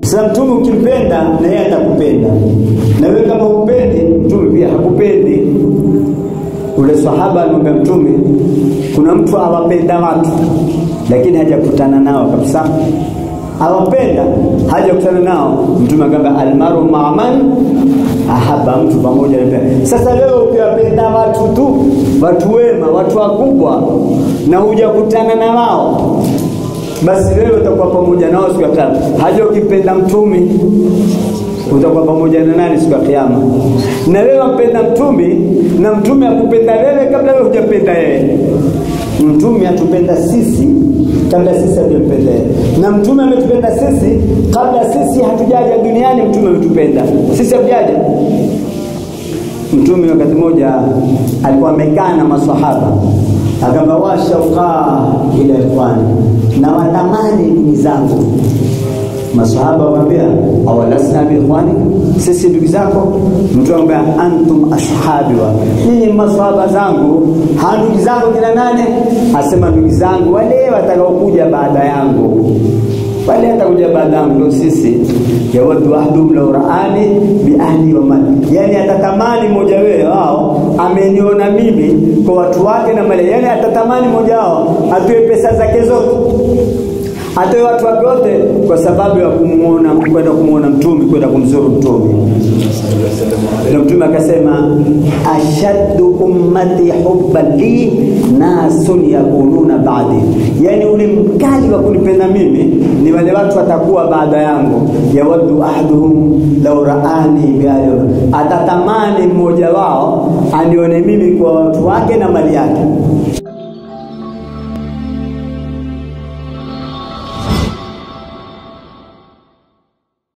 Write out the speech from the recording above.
Sasa mtume ukimpenda na yeye atakupenda. Na wewe kama upendi, mtume pia hakupendi. Ule sahaba alimwambia mtume, kuna mtu awapenda watu lakini hajakutana nao kabisa. Awapenda hajakutana nao. Mtume akamwambia almaru ma'man ahaba, mtu pamoja na penda. Sasa wewe ukiwapenda watu tu, watu wema, watu wakubwa, na hujakutana na wao, basi wewe utakuwa pamoja nao siku ya kiyama. Haja ukipenda mtume utakuwa pamoja na nani siku ya kiyama? Na wewe umpenda mtume na mtume akupenda wewe kabla wewe hujapenda yeye. Mtume atupenda sisi kabla sisi hatujampenda yeye. Na mtume ametupenda sisi kabla sisi hatujaja duniani. Mtume ametupenda sisi, hatujaja. Mtume wakati mmoja alikuwa amekaa na maswahaba, akamwambia washauqa ila ikhwani, na watamani ndugu zangu. Maswahaba waambia awalasna bi ikhwani, sisi ndugu zako? Mtume akamwambia antum ashabi wa, nyinyi maswahaba zangu. Ha, ndugu zangu kina nani? Asema ndugu zangu wale watakaokuja baada yangu, wale atakuja baada yangu ndio sisi. Yawaddu ahdum law ra'ani bi ahli wa mali, yani atatamani mmoja wao ameniona mimi kwa watu wake na mali. Yani atatamani mmoja wao atoe pesa zake zote, atoe watu wake wote kwa sababu ya kumuona, kwenda kumuona mtume, kwenda kumzuru mtume. Na mtume akasema ashaddu ummati hubban li nasun yakununa ba'di, yani ule mkali wa kunipenda mimi ni wale watu watakuwa baada yangu. Yawaddu ahaduhum law ra'ani bi'ayyi, atatamani mmoja wao anione mimi kwa watu wake na mali yake.